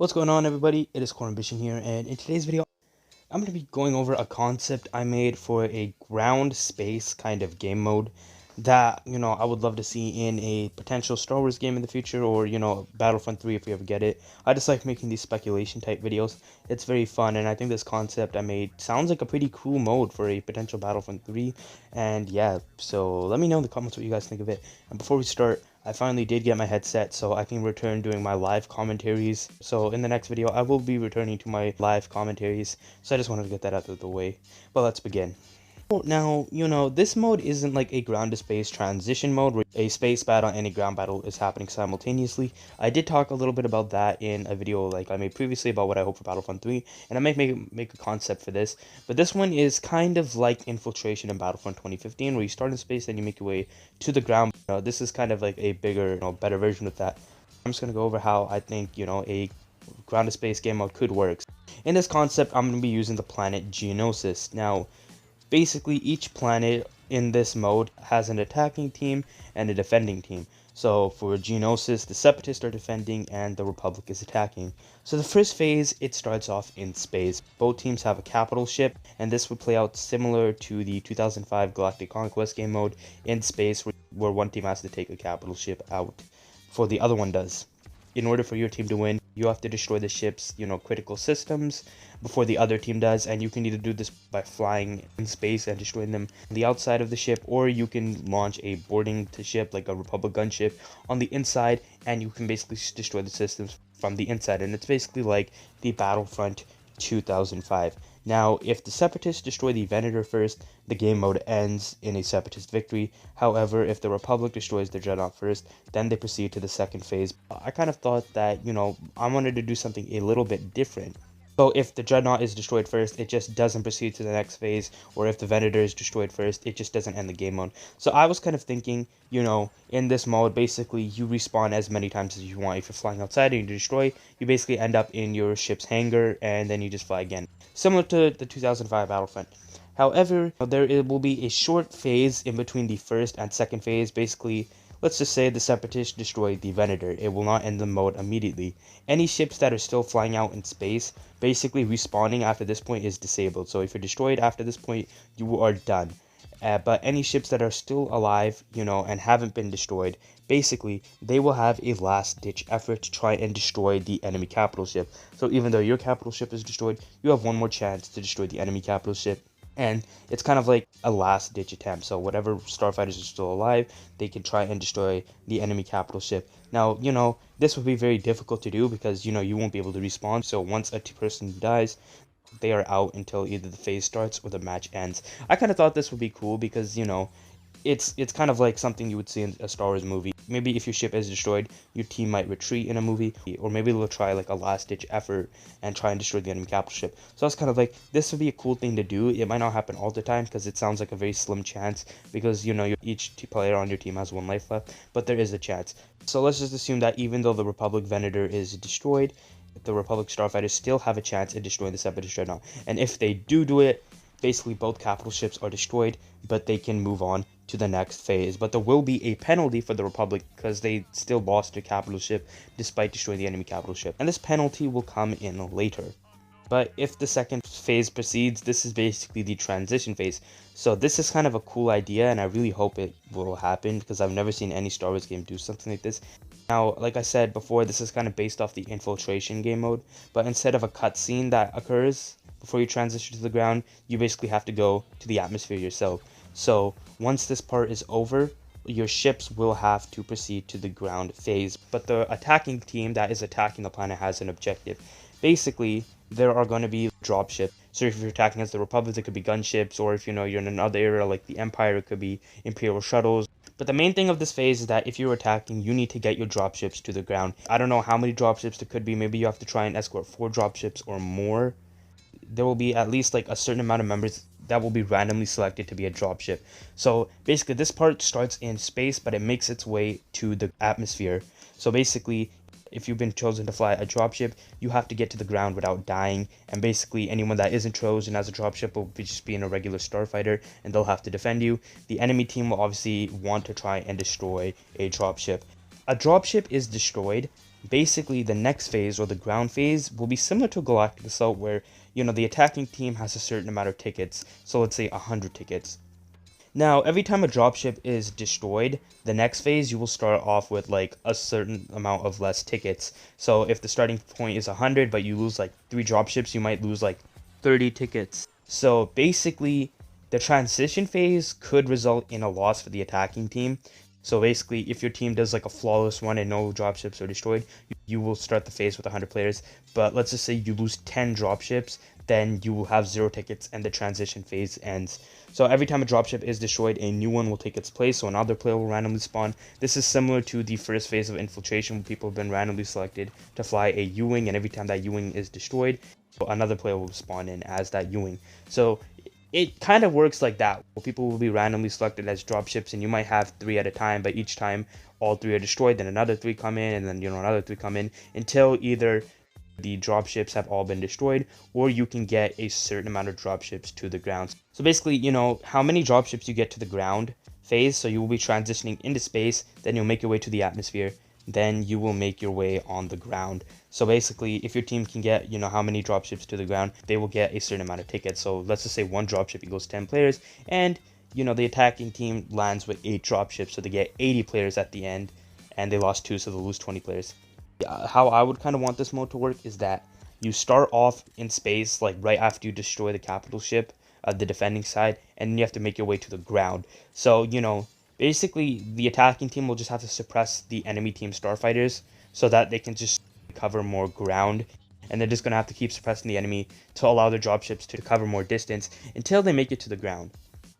What's going on, everybody? It is Cornbition here, and in today's video I'm going to be going over a concept I made for a ground space kind of game mode that, I would love to see in a potential Star Wars game in the future, or, Battlefront 3 if we ever get it. I just like making these speculation type videos. It's very fun, and I think this concept I made sounds like a pretty cool mode for a potential Battlefront 3, and yeah, so let me know in the comments what you guys think of it. And before we start, I finally did get my headset so I can return doing my live commentaries. So in the next video, I will be returning to my live commentaries. So I just wanted to get that out of the way. But let's begin. Now, this mode isn't like a ground to space transition mode where a space battle and a ground battle is happening simultaneously. I did talk a little bit about that in a video like I made previously about what I hope for Battlefront 3, and I might make a concept for this. But this one is kind of like Infiltration in Battlefront 2015, where you start in space and you make your way to the ground. This is kind of like a bigger, better version of that. I'm just going to go over how I think, a ground to space game mode could work. In this concept, I'm going to be using the planet Geonosis. Now, basically, each planet in this mode has an attacking team and a defending team. So for Geonosis, the Separatists are defending and the Republic is attacking. So the first phase, it starts off in space. Both teams have a capital ship, and this would play out similar to the 2005 Galactic Conquest game mode in space, where one team has to take a capital ship out before the other one does. In order for your team to win, you have to destroy the ship's, critical systems before the other team does, and you can either do this by flying in space and destroying them on the outside of the ship, or you can launch a boarding to ship, like a Republic gunship, on the inside, and you can basically destroy the systems from the inside, and it's basically like the Battlefront 2005. Now, if the Separatists destroy the Venator first, the game mode ends in a Separatist victory. However, if the Republic destroys the Dreadnought first, then they proceed to the second phase. I kind of thought that, I wanted to do something a little bit different. So if the Dreadnought is destroyed first, it just doesn't proceed to the next phase, or if the Venator is destroyed first, it just doesn't end the game mode. So I was kind of thinking, in this mode, basically, you respawn as many times as you want. If you're flying outside and you destroy, you basically end up in your ship's hangar, and then you just fly again. Similar to the 2005 Battlefront. However, there will be a short phase in between the first and second phase. Basically, let's just say the Separatists destroy the Venator. It will not end the mode immediately. Any ships that are still flying out in space, basically respawning after this point is disabled. So if you're destroyed after this point, you are done. But any ships that are still alive, and haven't been destroyed, basically, they will have a last-ditch effort to try and destroy the enemy capital ship. So even though your capital ship is destroyed, you have one more chance to destroy the enemy capital ship. And it's kind of like a last-ditch attempt. So whatever starfighters are still alive, they can try and destroy the enemy capital ship. Now, this would be very difficult to do because, you won't be able to respawn. So once a person dies, they are out until either the phase starts or the match ends. I kind of thought this would be cool because, it's kind of like something you would see in a Star Wars movie. Maybe if your ship is destroyed, your team might retreat in a movie, or maybe they'll try like a last-ditch effort and try and destroy the enemy capital ship. So I was kind of like, this would be a cool thing to do. It might not happen all the time because it sounds like a very slim chance because, each player on your team has one life left, but there is a chance. So let's just assume that even though the Republic Venator is destroyed, the Republic starfighters still have a chance at destroying the Separatist Dreadnought. And if they do it, basically both capital ships are destroyed, but they can move on to the next phase. But there will be a penalty for the Republic because they still lost their capital ship despite destroying the enemy capital ship. And this penalty will come in later. But if the second phase proceeds, this is basically the transition phase. So this is kind of a cool idea, and I really hope it will happen because I've never seen any Star Wars game do something like this. Now, like I said before, this is kind of based off the Infiltration game mode, but instead of a cutscene that occurs before you transition to the ground, you basically have to go to the atmosphere yourself. So once this part is over, your ships will have to proceed to the ground phase, but the attacking team that is attacking the planet has an objective. Basically, there are going to be dropships. So if you're attacking as the Republic, it could be gunships, or if you're in another area like the Empire, it could be Imperial shuttles. But the main thing of this phase is that if you're attacking, you need to get your dropships to the ground. I don't know how many dropships there could be. Maybe you have to try and escort 4 dropships or more. There will be at least like a certain amount of members that will be randomly selected to be a dropship. So basically, this part starts in space, but it makes its way to the atmosphere. So basically, if you've been chosen to fly a dropship, you have to get to the ground without dying, and basically anyone that isn't chosen as a dropship will just be in a regular starfighter, and they'll have to defend you. The enemy team will obviously want to try and destroy a dropship. A dropship is destroyed basically the next phase, or the ground phase, will be similar to Galactic Assault, where the attacking team has a certain amount of tickets. So let's say 100 tickets. Now, every time a dropship is destroyed, the next phase you will start off with like a certain amount of less tickets. So if the starting point is 100, but you lose like 3 dropships, you might lose like 30 tickets. So basically, the transition phase could result in a loss for the attacking team. So basically, if your team does like a flawless run and no dropships are destroyed, you will start the phase with 100 players. But let's just say you lose 10 dropships, then you will have 0 tickets and the transition phase ends. So every time a dropship is destroyed, a new one will take its place, so another player will randomly spawn. This is similar to the first phase of infiltration, where people have been randomly selected to fly a U-wing, and every time that U-wing is destroyed, another player will spawn in as that U-wing. So it kind of works like that. People will be randomly selected as dropships, and you might have 3 at a time, but each time all 3 are destroyed, then another 3 come in, and then another 3 come in, until either the dropships have all been destroyed, or you can get a certain amount of dropships to the ground. So basically, how many dropships you get to the ground phase, so you will be transitioning into space, then you'll make your way to the atmosphere, then you will make your way on the ground. So basically, if your team can get, how many dropships to the ground, they will get a certain amount of tickets. So let's just say one dropship equals 10 players, and, the attacking team lands with 8 dropships, so they get 80 players at the end, and they lost 2, so they'll lose 20 players. How I would kind of want this mode to work is that you start off in space, like right after you destroy the capital ship, the defending side, and then you have to make your way to the ground. So, basically the attacking team will just have to suppress the enemy team starfighters so that they can just cover more ground, and they're just going to have to keep suppressing the enemy to allow their dropships to cover more distance until they make it to the ground.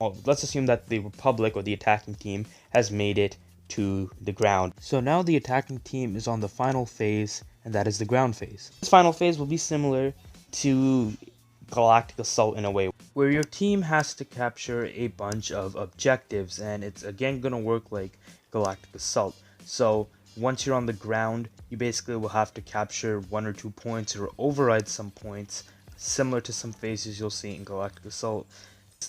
Well, let's assume that the Republic, or the attacking team, has made it to the ground. So now the attacking team is on the final phase, and that is the ground phase. This final phase will be similar to Galactic Assault in a way, where your team has to capture a bunch of objectives, and it's again gonna work like Galactic Assault. So once you're on the ground, you basically will have to capture 1 or 2 points, or override some points, similar to some phases you'll see in Galactic Assault.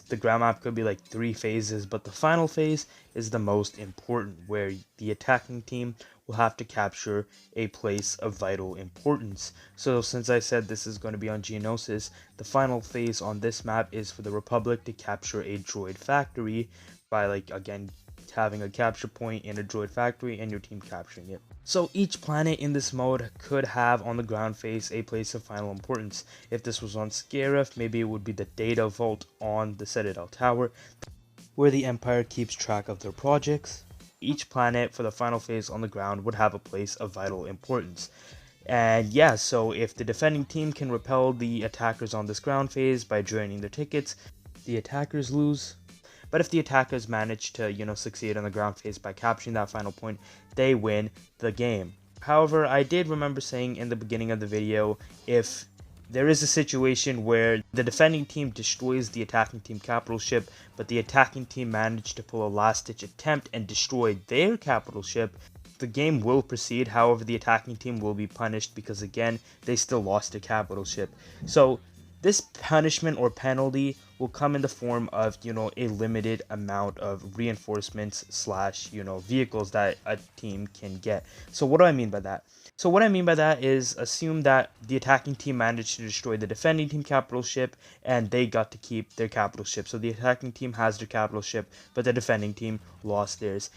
The ground map could be like 3 phases, but the final phase is the most important, where the attacking team will have to capture a place of vital importance. So since I said this is going to be on Geonosis, the final phase on this map is for the Republic to capture a droid factory by, again, having a capture point in a droid factory and your team capturing it. So each planet in this mode could have on the ground phase a place of final importance. If this was on Scarif, maybe it would be the data vault on the Citadel Tower, where the Empire keeps track of their projects. Each planet for the final phase on the ground would have a place of vital importance. And yeah, so if the defending team can repel the attackers on this ground phase by draining their tickets, the attackers lose. But if the attackers manage to, succeed on the ground phase by capturing that final point, they win the game. However, I did remember saying in the beginning of the video, if there is a situation where the defending team destroys the attacking team capital ship, but the attacking team managed to pull a last-ditch attempt and destroy their capital ship, the game will proceed. However, the attacking team will be punished because, again, they still lost their capital ship. So this punishment or penalty will come in the form of, a limited amount of reinforcements / vehicles that a team can get. So what do I mean by that? So what I mean by that is, assume that the attacking team managed to destroy the defending team capital ship and they got to keep their capital ship. So the attacking team has their capital ship, but the defending team lost theirs.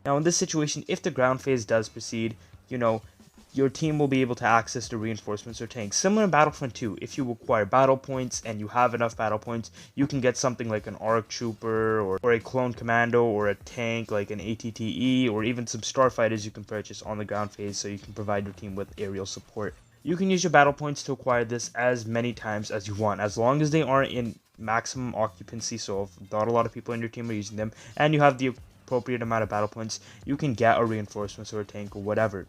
Now in this situation, if the ground phase does proceed, your team will be able to access the reinforcements or tanks. Similar in Battlefront 2, if you acquire battle points and you have enough battle points, you can get something like an ARC Trooper or a Clone Commando or a tank like an ATTE, or even some starfighters you can purchase on the ground phase so you can provide your team with aerial support. You can use your battle points to acquire this as many times as you want, as long as they aren't in maximum occupancy, so if not a lot of people in your team are using them, and you have the appropriate amount of battle points, you can get a reinforcement or a tank or whatever.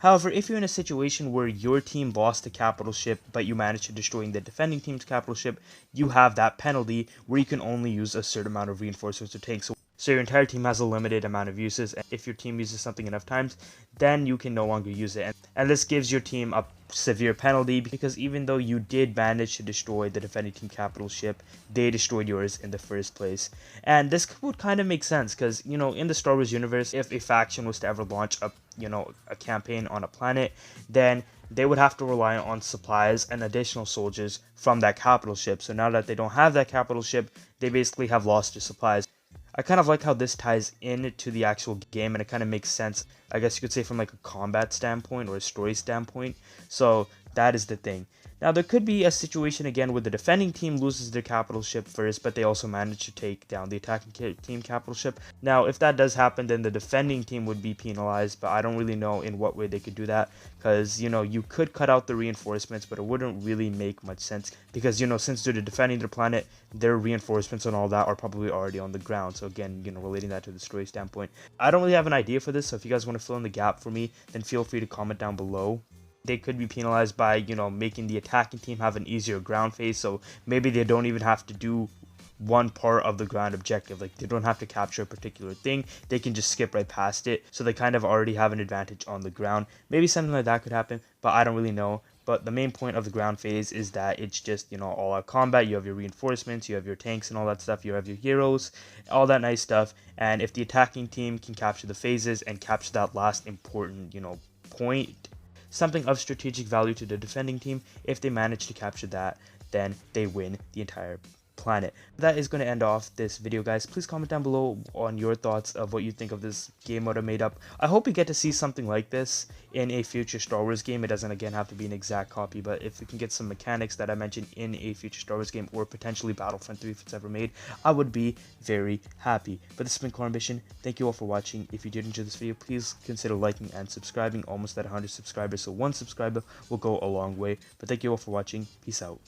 However, if you're in a situation where your team lost the capital ship, but you managed to destroy the defending team's capital ship, you have that penalty where you can only use a certain amount of reinforcements or tanks. So So your entire team has a limited amount of uses, and if your team uses something enough times, then you can no longer use it. And this gives your team a severe penalty, because even though you did manage to destroy the defending team capital ship, they destroyed yours in the first place. And this would kind of make sense, because, you know, in the Star Wars universe, if a faction was to ever launch a campaign on a planet, then they would have to rely on supplies and additional soldiers from that capital ship. So now that they don't have that capital ship, they basically have lost their supplies. I kind of like how this ties into the actual game, and it kind of makes sense, I guess you could say, from like a combat standpoint or a story standpoint. So that is the thing. Now, there could be a situation again where the defending team loses their capital ship first, but they also manage to take down the attacking team capital ship. Now, if that does happen, then the defending team would be penalized, but I don't really know in what way they could do that, because, you know, you could cut out the reinforcements, but it wouldn't really make much sense, because, you know, since they're defending their planet, their reinforcements and all that are probably already on the ground. So again, you know, relating that to the story standpoint, I don't really have an idea for this, so if you guys want to fill in the gap for me, then feel free to comment down below. They could be penalized by, you know, making the attacking team have an easier ground phase, so maybe they don't even have to do one part of the ground objective. Like, they don't have to capture a particular thing, they can just skip right past it, so they kind of already have an advantage on the ground. Maybe something like that could happen, but I don't really know. But the main point of the ground phase is that it's just, you know, all out combat. You have your reinforcements, you have your tanks and all that stuff, you have your heroes, all that nice stuff. And if the attacking team can capture the phases and capture that last important, you know, point, something of strategic value to the defending team, if they manage to capture that, then they win the entire planet. That is going to end off this video, guys. Please comment down below on your thoughts of what you think of this game mode I made up. I hope we get to see something like this in a future Star Wars game. It doesn't again have to be an exact copy, but if we can get some mechanics that I mentioned in a future Star Wars game, or potentially Battlefront 3 if it's ever made, I would be very happy. But this has been Ambition. Thank you all for watching. If you did enjoy this video, please consider liking and subscribing. Almost at 100 subscribers, so one subscriber will go a long way. But thank you all for watching. Peace out.